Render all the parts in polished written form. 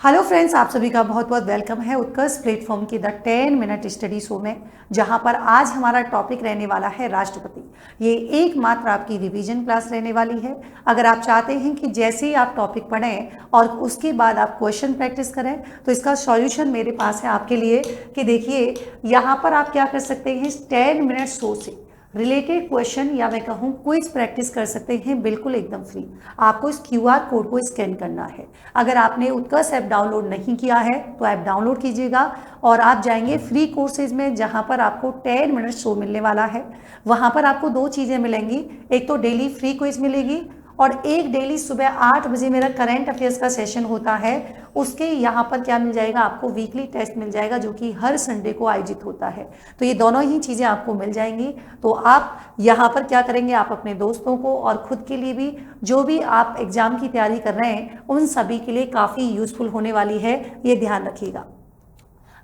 Hello friends, आप सभी का बहुत बहुत वेलकम है उत्कर्ष प्लेटफॉर्म की द 10 मिनट स्टडी शो में, जहां पर आज हमारा टॉपिक रहने वाला है राष्ट्रपति। ये एकमात्र आपकी रिवीजन क्लास रहने वाली है। अगर आप चाहते हैं कि जैसे ही आप टॉपिक पढ़ें और उसके बाद आप क्वेश्चन प्रैक्टिस करें, तो इसका सॉल्यूशन मेरे पास है आपके लिए कि देखिए यहाँ पर आप क्या कर सकते हैं, 10 मिनट शो से रिलेटेड क्वेश्चन या मैं कहूँ क्विज प्रैक्टिस कर सकते हैं, बिल्कुल एकदम फ्री। आपको इस QR कोड को स्कैन करना है। अगर आपने उत्कर्ष ऐप डाउनलोड नहीं किया है तो ऐप डाउनलोड कीजिएगा और आप जाएंगे फ्री कोर्सेज में, जहां पर आपको 10 मिनट शो मिलने वाला है। वहां पर आपको दो चीज़ें मिलेंगी, एक तो डेली फ्री क्विज मिलेगी और एक डेली सुबह 8 बजे मेरा करंट अफेयर्स का सेशन होता है। उसके यहाँ पर क्या मिल जाएगा, आपको वीकली टेस्ट मिल जाएगा जो कि हर संडे को आयोजित होता है। तो ये दोनों ही चीज़ें आपको मिल जाएंगी। तो आप यहाँ पर क्या करेंगे, आप अपने दोस्तों को और खुद के लिए भी, जो भी आप एग्जाम की तैयारी कर रहे हैं उन सभी के लिए काफ़ी यूजफुल होने वाली है, ये ध्यान रखिएगा।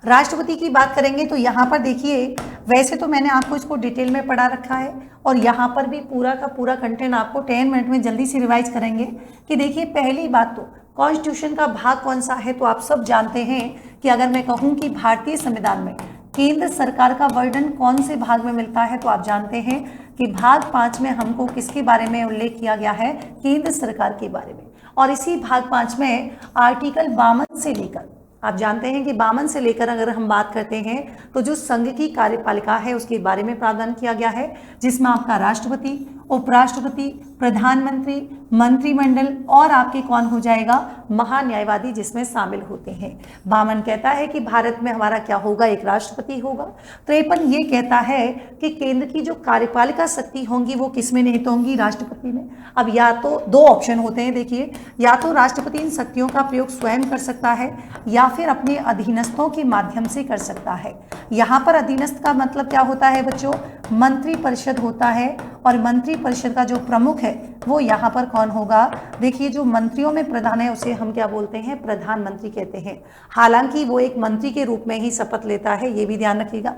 राष्ट्रपति की बात करेंगे तो यहाँ पर देखिए, वैसे तो मैंने आपको इसको डिटेल में पढ़ा रखा है और यहाँ पर भी पूरा का पूरा कंटेंट आपको 10 मिनट में जल्दी से रिवाइज करेंगे। कि देखिए, पहली बात तो कॉन्स्टिट्यूशन का भाग कौन सा है, तो आप सब जानते हैं कि अगर मैं कहूँ कि भारतीय संविधान में केंद्र सरकार का वर्णन कौन से भाग में मिलता है, तो आप जानते हैं कि भाग 5 में हमको किसके बारे में उल्लेख किया गया है, केंद्र सरकार के बारे में। और इसी भाग 5 में आर्टिकल 52 से लेकर, आप जानते हैं कि 52 से लेकर अगर हम बात करते हैं तो जो संघ की कार्यपालिका है उसके बारे में प्रावधान किया गया है, जिसमें आपका राष्ट्रपति, उपराष्ट्रपति, प्रधानमंत्री, मंत्रिमंडल और आपके कौन हो जाएगा, महान्यायवादी जिसमें शामिल होते हैं। 52 कहता है कि भारत में हमारा क्या होगा, एक राष्ट्रपति होगा। 53 ये कहता है कि केंद्र की जो कार्यपालिका शक्ति होंगी वो किसमें निहित होंगी, राष्ट्रपति में। अब या तो दो ऑप्शन होते हैं, देखिए, या तो राष्ट्रपति इन शक्तियों का प्रयोग स्वयं कर सकता है या फिर अपने अधीनस्थों के माध्यम से कर सकता है। यहाँ पर अधीनस्थ का मतलब क्या होता है बच्चों, मंत्रिपरिषद होता है और मंत्रिपरिषद का जो प्रमुख है वो यहाँ पर कौन होगा, देखिए, जो मंत्रियों में प्रधान है उसे हम क्या बोलते हैं, प्रधानमंत्री कहते हैं। हालांकि वो एक मंत्री के रूप में ही शपथ लेता है, ये भी ध्यान रखिएगा।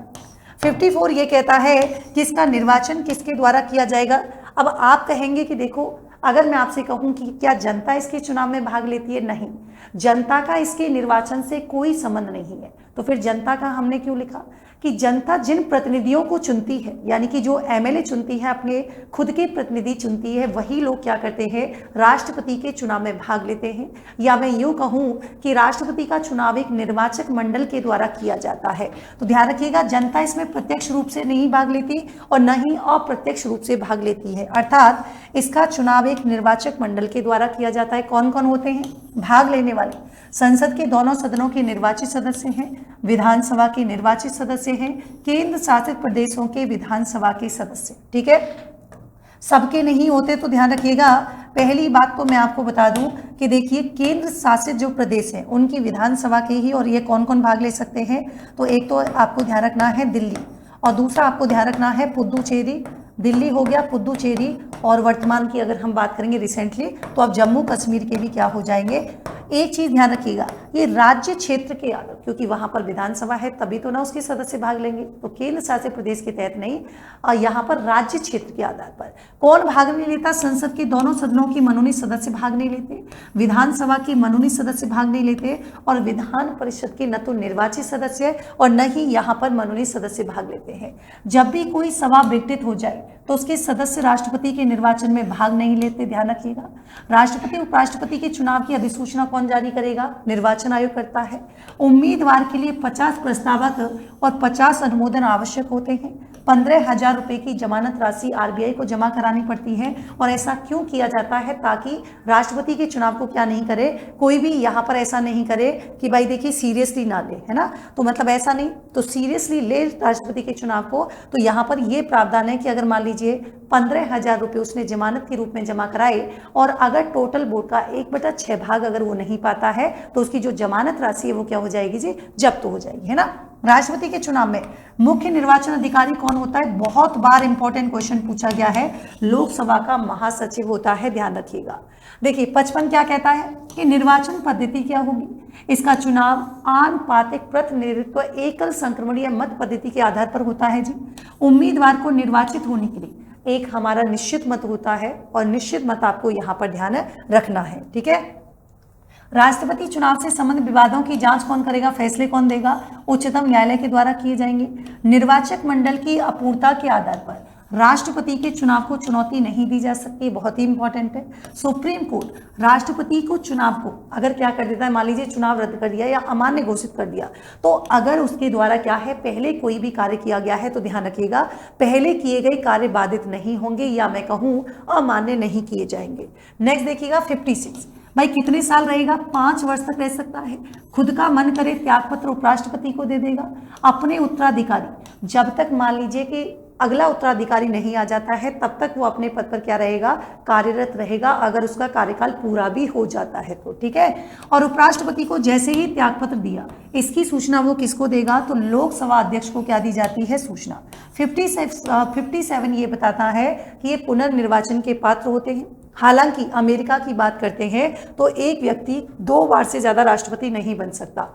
54 ये कहता है कि इसका निर्वाचन किसके द्वारा किया जाएगा। अब आप कहेंगे कि देखो, अगर मैं आपसे कहूं कि क्या जनता इसके चुनाव में भाग लेती है, नहीं, जनता का इसके निर्वाचन से कोई संबंध नहीं है। तो फिर जनता का हमने क्यों लिखा, कि जनता जिन प्रतिनिधियों को चुनती है, यानी कि जो MLA चुनती है, अपने खुद के प्रतिनिधि चुनती है, वही लोग क्या करते हैं, राष्ट्रपति के चुनाव में भाग लेते हैं। या मैं यूं कहूं कि राष्ट्रपति का चुनाव एक निर्वाचक मंडल के द्वारा किया जाता है। तो ध्यान रखिएगा, जनता इसमें प्रत्यक्ष रूप से नहीं भाग लेती और न ही अप्रत्यक्ष रूप से भाग लेती है, अर्थात इसका चुनाव एक निर्वाचक मंडल के द्वारा किया जाता है। कौन कौन होते हैं भाग लेने वाले, संसद के दोनों सदनों के निर्वाचित सदस्य हैं, विधानसभा के निर्वाचित सदस्य हैं, केंद्र शासित प्रदेशों के विधानसभा के सदस्य, ठीक है। सबके नहीं होते, तो ध्यान रखिएगा। पहली बात तो मैं आपको बता दूं कि देखिए, केंद्र शासित जो प्रदेश है उनकी विधानसभा के ही, और ये कौन कौन भाग ले सकते हैं, तो एक तो आपको ध्यान रखना है दिल्ली, और दूसरा आपको ध्यान रखना है पुदुचेरी। दिल्ली हो गया, पुदुचेरी, और वर्तमान की अगर हम बात करेंगे रिसेंटली, तो अब जम्मू कश्मीर के भी क्या हो जाएंगे। एक चीज ध्यान रखिएगा, ये राज्य क्षेत्र के आधार, क्योंकि वहां पर विधानसभा है तभी तो ना उसके सदस्य भाग लेंगे, तो केंद्र शासित प्रदेश के तहत नहीं, और यहाँ पर राज्य क्षेत्र के आधार पर कौन भाग नहीं लेता, संसद के दोनों सदनों की मनोनीत सदस्य भाग नहीं लेते, विधानसभा के मनोनीत सदस्य भाग नहीं लेते, और विधान परिषद के न तो निर्वाचित सदस्य और न ही यहाँ पर मनोनीत सदस्य भाग लेते हैं। जब भी कोई सभा विघटित हो जाए तो उसके सदस्य राष्ट्रपति के निर्वाचन में भाग नहीं लेते, ध्यान रखिएगा। राष्ट्रपति उपराष्ट्रपति के चुनाव की अधिसूचना कौन जारी करेगा, निर्वाचन आयोग करता है। उम्मीदवार के लिए 50 प्रस्तावक और 50 अनुमोदन आवश्यक होते हैं। 15,000 रुपए की जमानत राशि RBI को जमा करानी पड़ती है, और ऐसा क्यों किया जाता है, ताकि राष्ट्रपति के चुनाव को क्या नहीं करे, कोई भी यहाँ पर ऐसा नहीं करे कि भाई देखिए सीरियसली ना ले, है ना। तो मतलब ऐसा नहीं, तो सीरियसली ले राष्ट्रपति के चुनाव को। तो यहाँ पर यह प्रावधान है कि अगर मान लीजिए 15,000 रुपये उसने जमानत के रूप में जमा कराए, और अगर टोटल वोट का 1/6 भाग अगर वो नहीं पाता है, तो उसकी जो जमानत राशि है वो क्या हो जाएगी जी, जब्त हो जाएगी, है ना। राष्ट्रपति के चुनाव में मुख्य निर्वाचन अधिकारी कौन होता है, बहुत बार इंपॉर्टेंट क्वेश्चन पूछा गया है, लोकसभा का महासचिव होता है, ध्यान रखिएगा। देखिए 55 क्या कहता है कि निर्वाचन पद्धति क्या होगी, इसका चुनाव आनुपातिक प्रतिनिधित्व एकल संक्रमणीय मत पद्धति के आधार पर होता है जी। उम्मीदवार को निर्वाचित होने के लिए एक हमारा निश्चित मत होता है, और निश्चित मत आपको यहाँ पर ध्यान रखना है, ठीक है। राष्ट्रपति चुनाव से संबंधित विवादों की जांच कौन करेगा, फैसले कौन देगा, उच्चतम न्यायालय के द्वारा किए जाएंगे। निर्वाचक मंडल की अपूर्णता के आधार पर राष्ट्रपति के चुनाव को चुनौती नहीं दी जा सकती, बहुत ही इंपॉर्टेंट है। सुप्रीम कोर्ट राष्ट्रपति को चुनाव को अगर क्या कर देता है, मान लीजिए चुनाव रद्द कर दिया या अमान्य घोषित कर दिया, तो अगर उसके द्वारा क्या है पहले कोई भी कार्य किया गया है तो ध्यान रखिएगा पहले किए गए कार्य बाधित नहीं होंगे या मैं कहूं अमान्य नहीं किए जाएंगे। नेक्स्ट देखिएगा 56, भाई कितने साल रहेगा, 5 वर्ष तक रह सकता है। खुद का मन करे त्यागपत्र उपराष्ट्रपति को दे देगा। अपने उत्तराधिकारी, जब तक मान लीजिए कि अगला उत्तराधिकारी नहीं आ जाता है तब तक वो अपने पद पर क्या रहेगा, कार्यरत रहेगा, अगर उसका कार्यकाल पूरा भी हो जाता है तो, ठीक है। और उपराष्ट्रपति को जैसे ही त्यागपत्र दिया, इसकी सूचना वो किसको देगा, तो लोकसभा अध्यक्ष को क्या दी जाती है, सूचना। 57 ये बताता है कि ये पुनर्निर्वाचन के पात्र होते हैं। हालांकि अमेरिका की बात करते हैं तो एक व्यक्ति 2 बार से ज्यादा राष्ट्रपति नहीं बन सकता।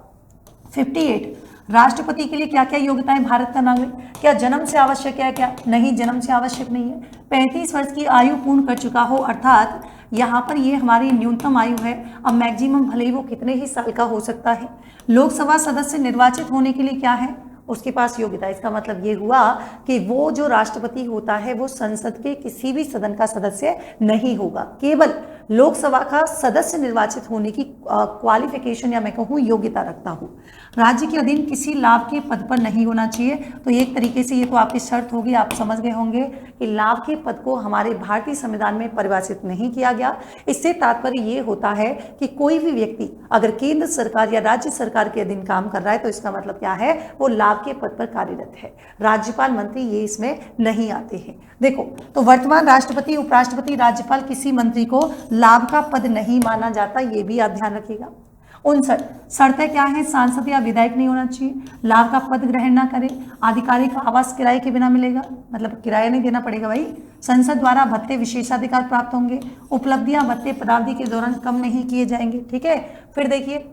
58, राष्ट्रपति के लिए क्या क्या योग्यताएं भारत का नागरिक, क्या जन्म से आवश्यक है, क्या नहीं, जन्म से आवश्यक नहीं है। 35 वर्ष की आयु पूर्ण कर चुका हो, अर्थात यहाँ पर ये हमारी न्यूनतम आयु है, अब मैक्सिमम भले ही वो कितने ही साल का हो सकता है। लोकसभा सदस्य निर्वाचित होने के लिए क्या है, उसके पास योग्यता। इसका मतलब ये हुआ कि वो जो राष्ट्रपति होता है वो संसद के किसी भी सदन का सदस्य नहीं होगा, केवल लोकसभा का सदस्य निर्वाचित होने की क्वालिफिकेशन या मैं कहूँ योग्यता रखता हूँ। राज्य के अधीन किसी लाभ के पद पर नहीं होना चाहिए, तो एक तरीके से ये तो आपकी शर्त होगी, आप समझ गए होंगे कि लाभ के पद को हमारे भारतीय संविधान में परिभाषित नहीं किया गया। इससे तात्पर्य ये होता है कि कोई भी व्यक्ति अगर केंद्र सरकार या राज्य सरकार के अधीन काम कर रहा है तो इसका मतलब क्या है, वो लाभ के पद पर कार्यरत है। राज्यपाल, मंत्री ये इसमें नहीं आते हैं। देखो, तो वर्तमान राष्ट्रपति, उपराष्ट्रपति, राज्यपाल किसी मंत्री को लाभ का पद नहीं माना जाता, ये भी आप ध्यान रखिएगा। 59, शर्तें क्या है, सांसद या विधायक नहीं होना चाहिए, लाभ का पद ग्रहण ना करे, आधिकारिक आवास किराए के बिना मिलेगा, मतलब किराया नहीं देना पड़ेगा भाई, संसद द्वारा भत्ते विशेषाधिकार प्राप्त होंगे, उपलब्धियां भत्ते पदावधि के दौरान कम नहीं किए जाएंगे, ठीक है। फिर देखिए,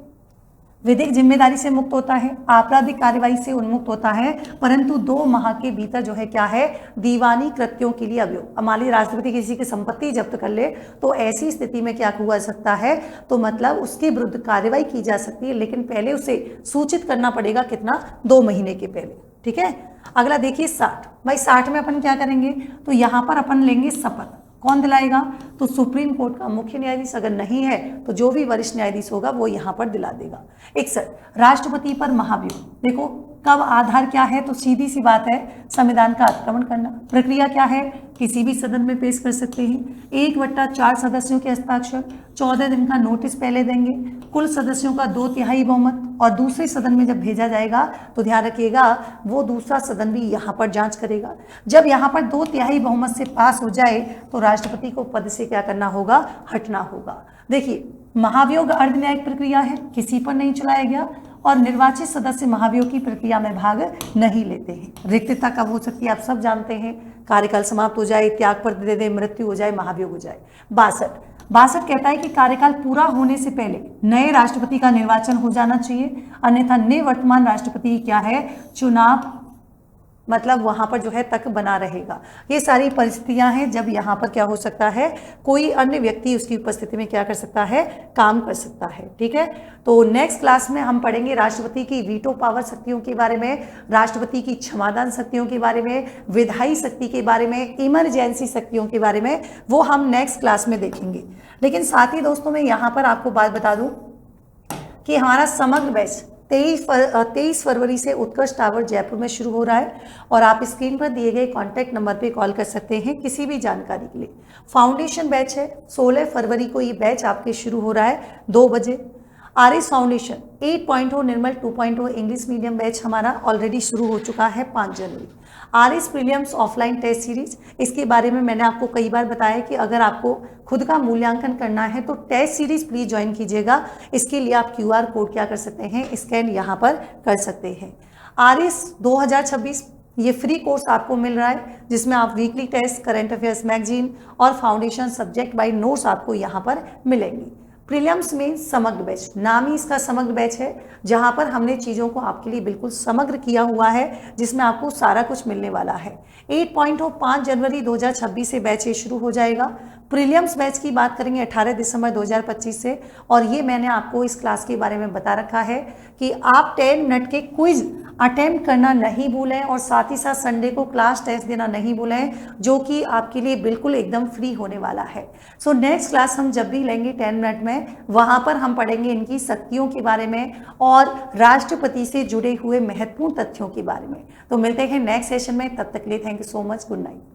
विधिक जिम्मेदारी से मुक्त होता है, आपराधिक कार्यवाही से उन्मुक्त होता है, परंतु 2 माह के भीतर जो है क्या है, दीवानी कृत्यों के लिए अभियोग। मान लीजिए राष्ट्रपति किसी की संपत्ति जब्त कर ले तो ऐसी स्थिति में क्या हुआ सकता है, तो मतलब उसके विरुद्ध कार्यवाही की जा सकती है, लेकिन पहले उसे सूचित करना पड़ेगा, कितना, 2 महीने के पहले, ठीक है। अगला देखिए 60, भाई 60 में अपन क्या करेंगे, तो यहाँ पर अपन लेंगे शपथ। कौन दिलाएगा, तो सुप्रीम कोर्ट का मुख्य न्यायाधीश, अगर नहीं है तो जो भी वरिष्ठ न्यायाधीश होगा वो यहाँ पर दिला देगा। 61, राष्ट्रपति पर महाभियोग। देखो कब आधार क्या है, तो सीधी सी बात है, संविधान का अतिक्रमण करना। प्रक्रिया क्या है, किसी भी सदन में पेश कर सकते हैं, 1/4 सदस्यों के हस्ताक्षर, 14 दिन का नोटिस पहले देंगे, कुल सदस्यों का 2/3 बहुमत, और दूसरे सदन में जब भेजा जाएगा तो ध्यान रखिएगा वो दूसरा सदन भी यहाँ पर जांच करेगा। जब यहाँ पर 2/3 बहुमत से पास हो जाए तो राष्ट्रपति को पद से क्या करना होगा, हटना होगा। देखिए, महाभियोग अर्ध न्यायिक प्रक्रिया है, किसी पर नहीं चलाया गया, और निर्वाचित सदस्य महाभियोग की प्रक्रिया में भाग नहीं लेते हैं। रिक्तता कब हो सकती है, आप सब जानते हैं, कार्यकाल समाप्त हो जाए, त्यागपत्र दे दे, मृत्यु हो जाए, महाभियोग हो जाए। 62 कहता है कि कार्यकाल पूरा होने से पहले नए राष्ट्रपति का निर्वाचन हो जाना चाहिए, अन्यथा निवर्तमान राष्ट्रपति क्या है, चुनाव मतलब वहां पर जो है तक बना रहेगा। ये सारी परिस्थितियां हैं जब यहाँ पर क्या हो सकता है, कोई अन्य व्यक्ति उसकी उपस्थिति में क्या कर सकता है, काम कर सकता है, ठीक है। तो नेक्स्ट क्लास में हम पढ़ेंगे राष्ट्रपति की वीटो पावर शक्तियों के बारे में, राष्ट्रपति की क्षमादान शक्तियों के बारे में, विधायी शक्ति के बारे में, इमरजेंसी शक्तियों के बारे में, वो हम नेक्स्ट क्लास में देखेंगे। लेकिन साथ ही दोस्तों मैं यहाँ पर आपको बात बता दूं कि हमारा समग्र बैच 23 फरवरी से उत्कर्ष टावर जयपुर में शुरू हो रहा है, और आप स्क्रीन पर दिए गए कॉन्टैक्ट नंबर पे कॉल कर सकते हैं किसी भी जानकारी के लिए। फाउंडेशन बैच है, 16 फरवरी को ये बैच आपके शुरू हो रहा है 2 बजे। RS foundation 8.0 Nirmal 2.0 English medium batch हमारा ऑलरेडी शुरू हो चुका है 5 जनवरी। RS prelims offline test series, इसके बारे में मैंने आपको कई बार बताया कि अगर आपको खुद का मूल्यांकन करना है तो टेस्ट सीरीज प्लीज ज्वाइन कीजिएगा। इसके लिए आप QR कोड क्या कर सकते हैं, स्कैन यहाँ पर कर सकते हैं। आरएस 2026 ये फ्री कोर्स आपको मिल रहा है, जिसमें आप weekly test, current affairs magazine और फाउंडेशन सब्जेक्ट बाय नोट्स आपको यहाँ पर मिलेंगी। प्रीलिम्स में समग्र बैच, नाम ही इसका समग्र बैच है, जहां पर हमने चीज़ों को आपके लिए बिल्कुल समग्र किया हुआ है, जिसमें आपको सारा कुछ मिलने वाला है। 8 पॉइंट हो 5 जनवरी 2026 से बैच ये शुरू हो जाएगा। प्रीलिम्स बैच की बात करेंगे 18 दिसंबर 2025 से, और ये मैंने आपको इस क्लास के बारे में बता रखा है कि आप 10 मिनट के क्विज अटेम्प्ट करना नहीं भूलें, और साथ ही साथ संडे को क्लास टेस्ट देना नहीं भूलें, जो कि आपके लिए बिल्कुल एकदम फ्री होने वाला है। सो नेक्स्ट क्लास हम जब भी लेंगे 10 मिनट में, वहां पर हम पढ़ेंगे इनकी शक्तियों के बारे में और राष्ट्रपति से जुड़े हुए महत्वपूर्ण तथ्यों के बारे में। तो मिलते हैं नेक्स्ट सेशन में, तब तक के लिए thank you so much, good night.